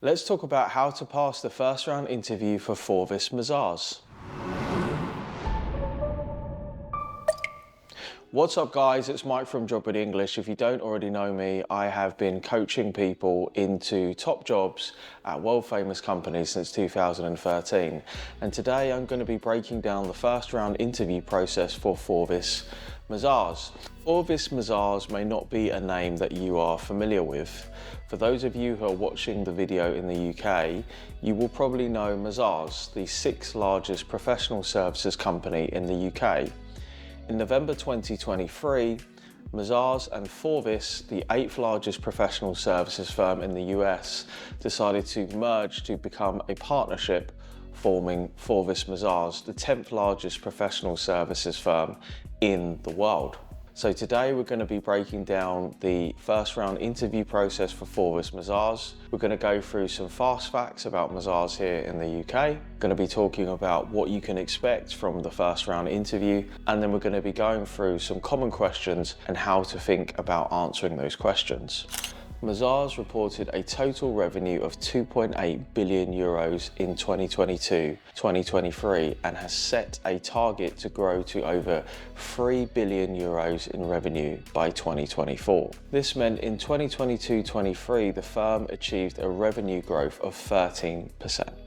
Let's talk about how to pass the first round interview for Forvis Mazars. What's up guys, it's Mike from Job Ready English. If you don't already know me, I have been coaching people into top jobs at world famous companies since 2013. And today I'm going to be breaking down the first round interview process for Forvis Mazars. Forvis Mazars may not be a name that you are familiar with. For those of you who are watching the video in the UK, you will probably know Mazars, the 6th largest professional services company in the UK. In November 2023, Mazars and Forvis, the 8th largest professional services firm in the US, decided to merge to become a partnership, forming Forvis Mazars, the 10th largest professional services firm in the world. So today we're going to be breaking down the first round interview process for Forvis Mazars. We're going to go through some fast facts about Mazars here in the UK. Going to be talking about what you can expect from the first round interview, and then we're going to be going through some common questions and how to think about answering those questions. Mazars reported a total revenue of 2.8 billion euros in 2022-2023 and has set a target to grow to over 3 billion euros in revenue by 2024. This meant in 2022-23 the firm achieved a revenue growth of 13%.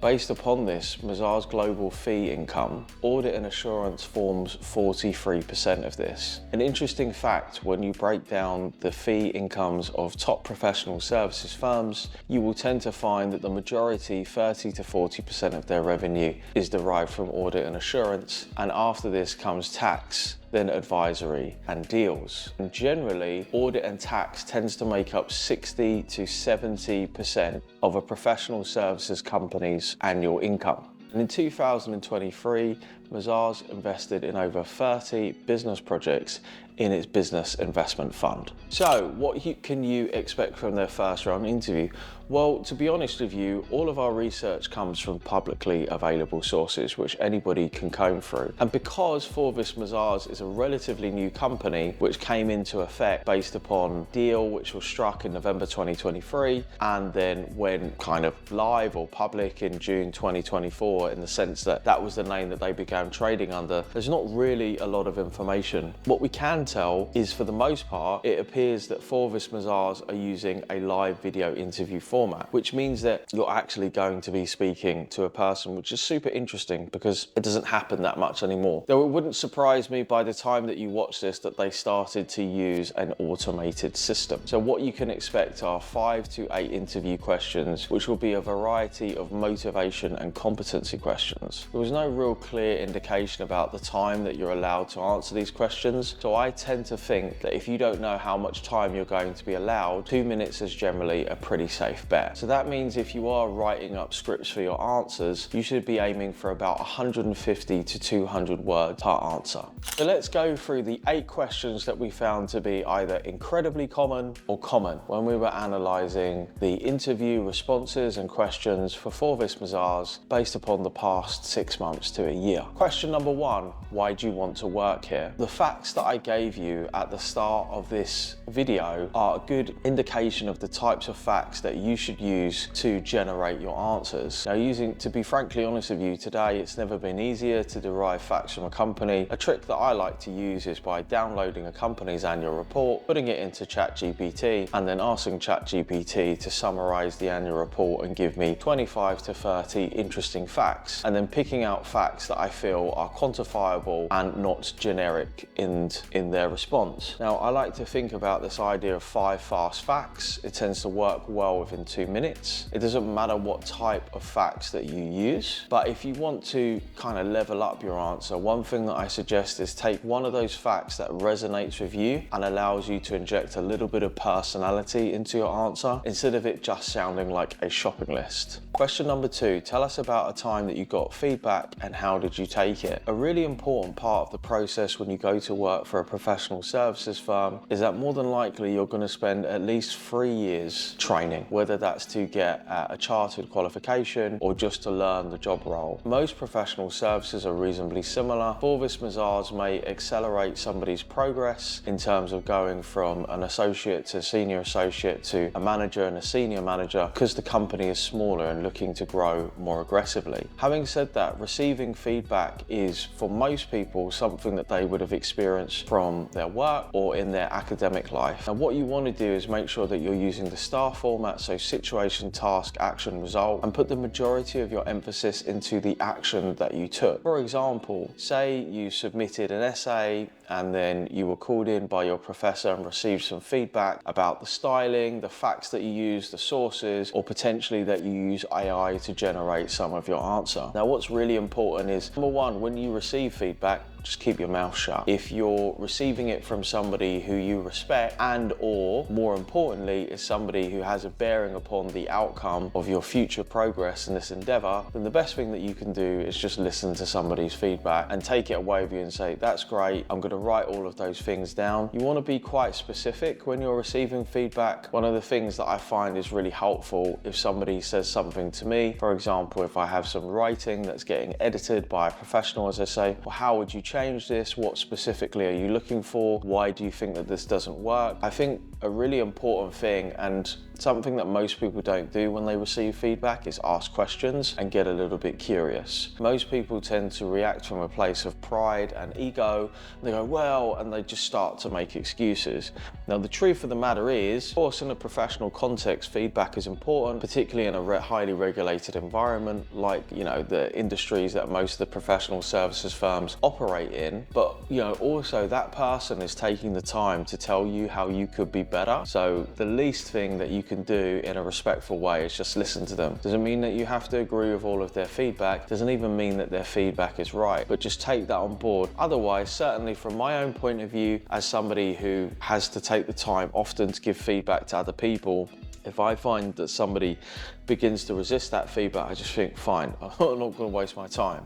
Based upon this, Mazars' global fee income, audit and assurance forms 43% of this. An interesting fact, when you break down the fee incomes of top professional services firms, you will tend to find that the majority, 30 to 40% of their revenue, is derived from audit and assurance, and after this comes tax, then advisory and deals. And generally, audit and tax tends to make up 60 to 70% of a professional services company's annual income. And in 2023, Mazars invested in over 30 business projects in its business investment fund. So what can you expect from their first round interview? Well, to be honest with you, all of our research comes from publicly available sources, which anybody can comb through. And because Forvis Mazars is a relatively new company, which came into effect based upon deal which was struck in November 2023, and then went kind of live or public in June 2024, in the sense that that was the name that they began trading under, there's not really a lot of information. What we can tell is, for the most part, it appears that Forvis Mazars are using a live video interview format, which means that you're actually going to be speaking to a person, which is super interesting because it doesn't happen that much anymore. Though it wouldn't surprise me by the time that you watch this that they started to use an automated system. So what you can expect are 5 to 8 interview questions, which will be a variety of motivation and competency questions. There was no real clear indication about the time that you're allowed to answer these questions, so I tend to think that if you don't know how much time you're going to be allowed, 2 minutes is generally a pretty safe bet. So that means if you are writing up scripts for your answers, you should be aiming for about 150 to 200 words per answer. So let's go through the 8 questions that we found to be either incredibly common or common when we were analysing the interview responses and questions for Forvis Mazars based upon the past 6 months to a year. Question number 1, why do you want to work here? The facts that I gave you at the start of this video are a good indication of the types of facts that you should use to generate your answers. Now, to be frankly honest with you, today it's never been easier to derive facts from a company. A trick that I like to use is by downloading a company's annual report, putting it into ChatGPT, and then asking ChatGPT to summarize the annual report and give me 25 to 30 interesting facts, and then picking out facts that I feel are quantifiable and not generic in their response. Now, I like to think about this idea of 5 fast facts. It tends to work well within 2 minutes. It doesn't matter what type of facts that you use, but if you want to kind of level up your answer, one thing that I suggest is take one of those facts that resonates with you and allows you to inject a little bit of personality into your answer, instead of it just sounding like a shopping list. Question number 2, tell us about a time that you got feedback and how did you take it? A really important part of the process when you go to work for a professional services firm is that more than likely you're going to spend at least 3 years training, whether that's to get a chartered qualification or just to learn the job role. Most professional services are reasonably similar. Forvis Mazars may accelerate somebody's progress in terms of going from an associate to senior associate to a manager and a senior manager because the company is smaller and looking to grow more aggressively. Having said that, receiving feedback is for most people something that they would have experienced from their work or in their academic life. And what you want to do is make sure that you're using the STAR format, so situation, task, action, result, and put the majority of your emphasis into the action that you took. For example, say you submitted an essay and then you were called in by your professor and received some feedback about the styling, the facts that you use, the sources, or potentially that you use AI to generate some of your answer. Now, what's really important is, number one, when you receive feedback, just keep your mouth shut. If you're receiving it from somebody who you respect and or, more importantly, is somebody who has a bearing upon the outcome of your future progress in this endeavor, then the best thing that you can do is just listen to somebody's feedback and take it away with you and say, that's great, I'm going to write all of those things down. You want to be quite specific when you're receiving feedback. One of the things that I find is really helpful if somebody says something to me, for example, if I have some writing that's getting edited by a professional, as I say, well, how would you change this? What specifically are you looking for? Why do you think that this doesn't work? I think a really important thing, and something that most people don't do when they receive feedback, is ask questions and get a little bit curious. Most people tend to react from a place of pride and ego. They go, well, and they just start to make excuses. Now, the truth of the matter is, of course, in a professional context, feedback is important, particularly in a highly regulated environment like, the industries that most of the professional services firms operate in. But, also that person is taking the time to tell you how you could be better. So the least thing that you can do in a respectful way is just listen to them. Doesn't mean that you have to agree with all of their feedback. Doesn't even mean that their feedback is right, but just take that on board. Otherwise, certainly from my own point of view, as somebody who has to take the time often to give feedback to other people, if I find that somebody begins to resist that feedback, I just think, fine, I'm not going to waste my time.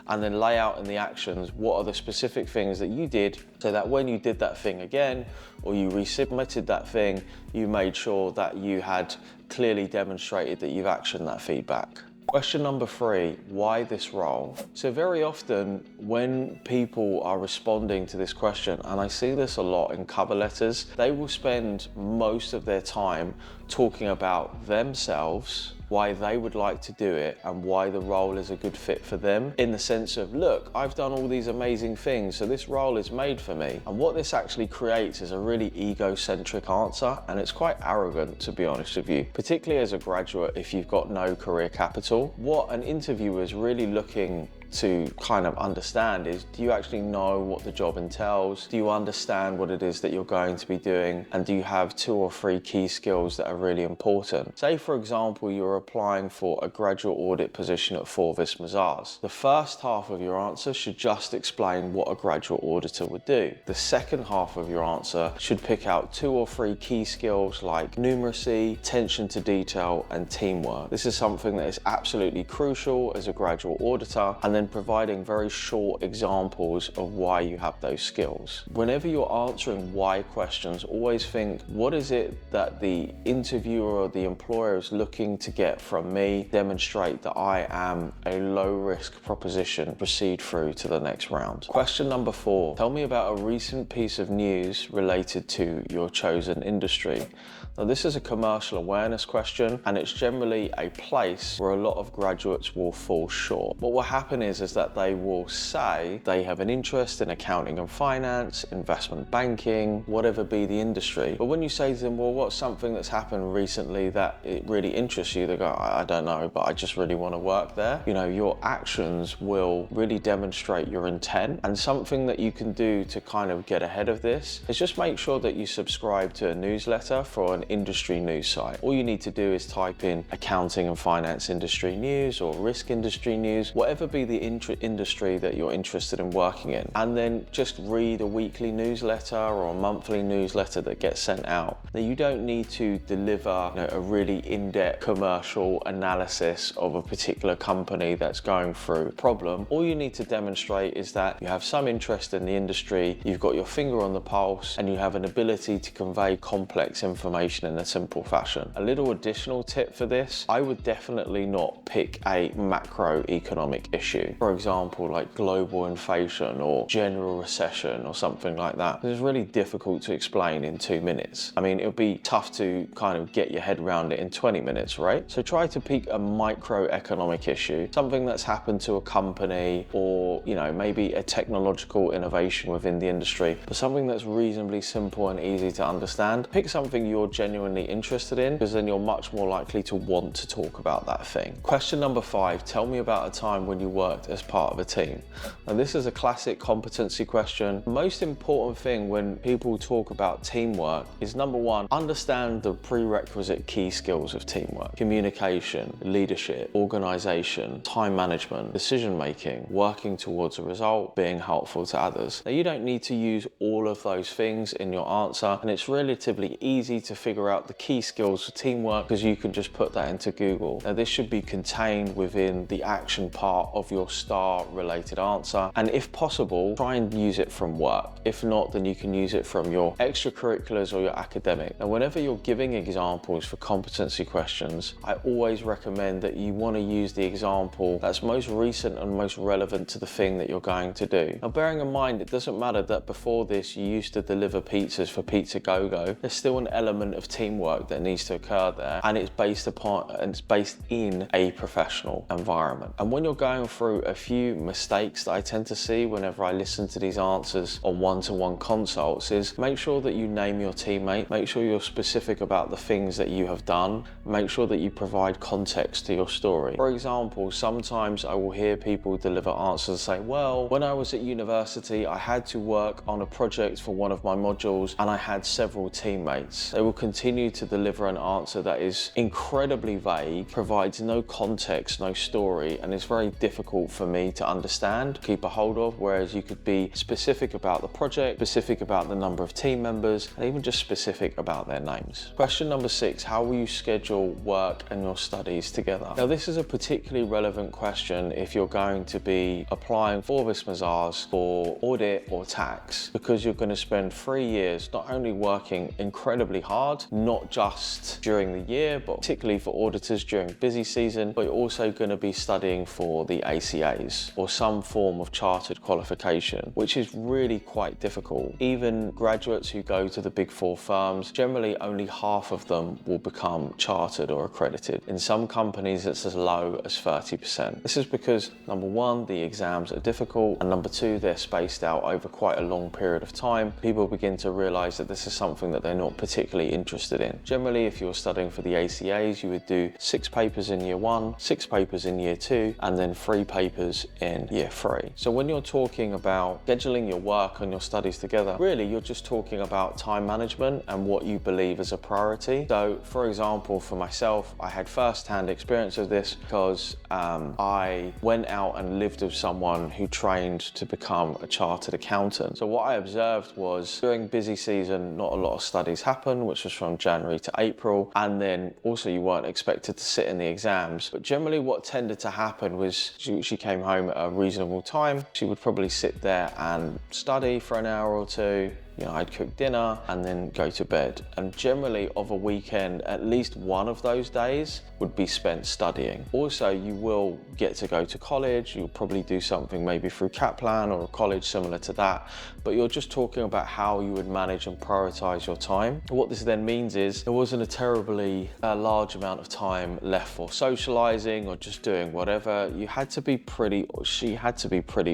And then lay out in the actions, what are the specific things that you did so that when you did that thing again, or you resubmitted that thing, you made sure that you had clearly demonstrated that you've actioned that feedback. Question number 3, why this role? So very often when people are responding to this question, and I see this a lot in cover letters, they will spend most of their time talking about themselves, why they would like to do it, and why the role is a good fit for them, in the sense of, look, I've done all these amazing things, so this role is made for me. And what this actually creates is a really egocentric answer, and it's quite arrogant, to be honest with you, particularly as a graduate if you've got no career capital. What an interviewer is really looking to kind of understand is, do you actually know what the job entails? Do you understand what it is that you're going to be doing? And do you have 2 or 3 key skills that are really important? Say, for example, you're applying for a graduate audit position at Forvis Mazars. The first half of your answer should just explain what a graduate auditor would do. The second half of your answer should pick out 2 or 3 key skills like numeracy, attention to detail, and teamwork. This is something that is absolutely crucial as a graduate auditor, and then providing very short examples of why you have those skills. Whenever you're answering why questions, always think, what is it that the interviewer or the employer is looking to get from me? Demonstrate that I am a low-risk proposition, proceed through to the next round. Question number 4, tell me about a recent piece of news related to your chosen industry. Now, this is a commercial awareness question, and it's generally a place where a lot of graduates will fall short. What will happen is that they will say they have an interest in accounting and finance, investment banking, whatever be the industry. But when you say to them, well, what's something that's happened recently that it really interests you? They go, I don't know, but I just really want to work there. Your actions will really demonstrate your intent. And something that you can do to kind of get ahead of this is just make sure that you subscribe to a newsletter for an industry news site. All you need to do is type in accounting and finance industry news or risk industry news, whatever be the the industry that you're interested in working in, and then just read a weekly newsletter or a monthly newsletter that gets sent out. Now, you don't need to deliver a really in-depth commercial analysis of a particular company that's going through a problem. All you need to demonstrate is that you have some interest in the industry, you've got your finger on the pulse, and you have an ability to convey complex information in a simple fashion. A little additional tip for this, I would definitely not pick a macroeconomic issue. For example, like global inflation or general recession or something like that. It's really difficult to explain in 2 minutes. I mean, it would be tough to kind of get your head around it in 20 minutes, right? So try to pick a microeconomic issue, something that's happened to a company, or maybe a technological innovation within the industry, but something that's reasonably simple and easy to understand. Pick something you're genuinely interested in, because then you're much more likely to want to talk about that thing. Question number 5, tell me about a time when you worked as part of a team. Now, this is a classic competency question. The most important thing when people talk about teamwork is, number 1, understand the prerequisite key skills of teamwork: communication, leadership, organization, time management, decision making, working towards a result, being helpful to others. Now, you don't need to use all of those things in your answer, and it's relatively easy to figure out the key skills for teamwork because you can just put that into Google. Now, this should be contained within the action part of your STAR related answer, and if possible, try and use it from work. If not, then you can use it from your extracurriculars or your academic. Now, whenever you're giving examples for competency questions, I always recommend that you want to use the example that's most recent and most relevant to the thing that you're going to do. Now, bearing in mind, it doesn't matter that before this you used to deliver pizzas for Pizza Go Go. There's still an element of teamwork that needs to occur there, and it's based in a professional environment. And when you're going through a few mistakes that I tend to see whenever I listen to these answers on one-to-one consults is, make sure that you name your teammate, make sure you're specific about the things that you have done, make sure that you provide context to your story. For example, sometimes I will hear people deliver answers and say, well, when I was at university, I had to work on a project for one of my modules and I had several teammates. They will continue to deliver an answer that is incredibly vague, provides no context, no story, and it's very difficult for me to understand, keep a hold of, whereas you could be specific about the project, specific about the number of team members, and even just specific about their names. Question number 6, how will you schedule work and your studies together? Now, this is a particularly relevant question if you're going to be applying Forvis Mazars for audit or tax, because you're going to spend 3 years not only working incredibly hard, not just during the year, but particularly for auditors during busy season, but you're also going to be studying for the ACAs or some form of chartered qualification, which is really quite difficult. Even graduates who go to the big 4 firms, generally only half of them will become chartered or accredited. In some companies, it's as low as 30%. This is because, number 1, the exams are difficult, and number 2, they're spaced out over quite a long period of time. People begin to realize that this is something that they're not particularly interested in. Generally, if you're studying for the ACAs, you would do 6 papers in year 1, 6 papers in year 2, and then 3 papers in year 3. So when you're talking about scheduling your work and your studies together, really you're just talking about time management and what you believe is a priority. So for example, for myself, I had first-hand experience of this because I went out and lived with someone who trained to become a chartered accountant. So what I observed was, during busy season, not a lot of studies happen, which was from January to April, and then also you weren't expected to sit in the exams. But generally what tended to happen was she came home at a reasonable time. She would probably sit there and study for an hour or two. I'd cook dinner and then go to bed. And generally of a weekend, at least one of those days would be spent studying. Also, you will get to go to college. You'll probably do something maybe through Kaplan or a college similar to that, but you're just talking about how you would manage and prioritize your time. What this then means is there wasn't a terribly large amount of time left for socializing or just doing whatever. She had to be pretty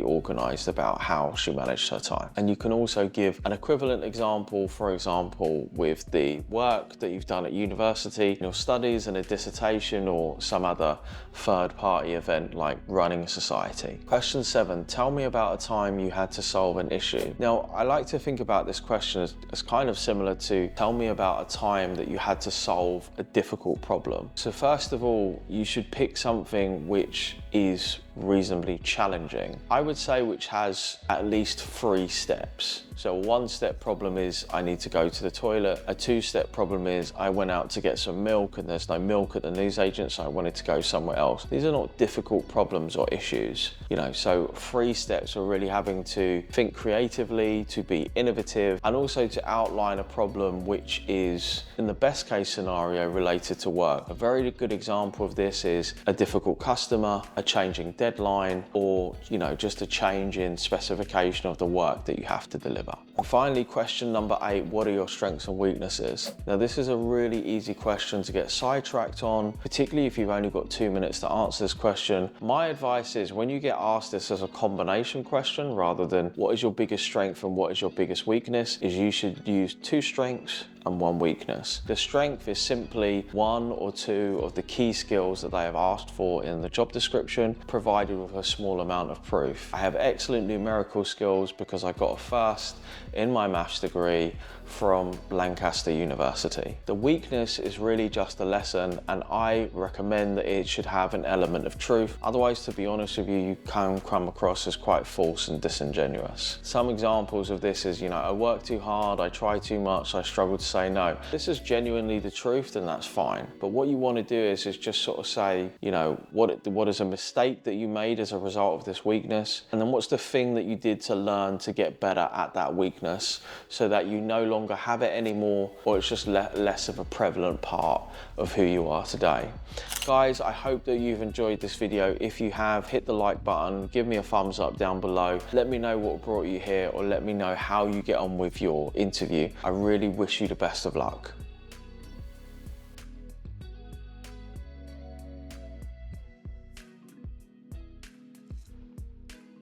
organized about how she managed her time. And you can also give an equivalent equivalent example, for example, with the work that you've done at university, your studies and a dissertation or some other third-party event like running a society. Question 7, tell me about a time you had to solve an issue. Now, I like to think about this question as kind of similar to tell me about a time that you had to solve a difficult problem. So first of all, you should pick something which is reasonably challenging. I would say which has at least 3 steps. So a 1-step problem is I need to go to the toilet. A 2-step problem is I went out to get some milk and there's no milk at the newsagent, so I wanted to go somewhere else. These are not difficult problems or issues, you know, so 3 steps are really having to think creatively, to be innovative, and also to outline a problem which is, in the best case scenario, related to work. A very good example of this is a difficult customer, a changing deadline, or, you know, just a change in specification of the work that you have to deliver. And finally, question number 8, what are your strengths and weaknesses? Now, this is a really easy question to get sidetracked on, particularly if you've only got 2 minutes to answer this question. My advice is when you get asked this as a combination question rather than what is your biggest strength and what is your biggest weakness, is you should use 2 strengths and 1 weakness. The strength is simply 1 or 2 of the key skills that they have asked for in the job description, provided with a small amount of proof. I have excellent numerical skills because I got a first in my maths degree from Lancaster University. The weakness is really just a lesson, and I recommend that it should have an element of truth. Otherwise, to be honest with you, you can come across as quite false and disingenuous. Some examples of this is, you know, I work too hard, I try too much, I struggle to say no. This is genuinely the truth, then that's fine. But what you want to do is just sort of say, you know, what is a mistake that you made as a result of this weakness, and then what's the thing that you did to learn to get better at that weakness so that you no longer have it anymore, or it's just less of a prevalent part of who you are today. Guys, I hope that you've enjoyed this video. If you have, hit the like button, give me a thumbs up down below. Let me know what brought you here, or let me know how you get on with your interview. I really wish you the best of luck.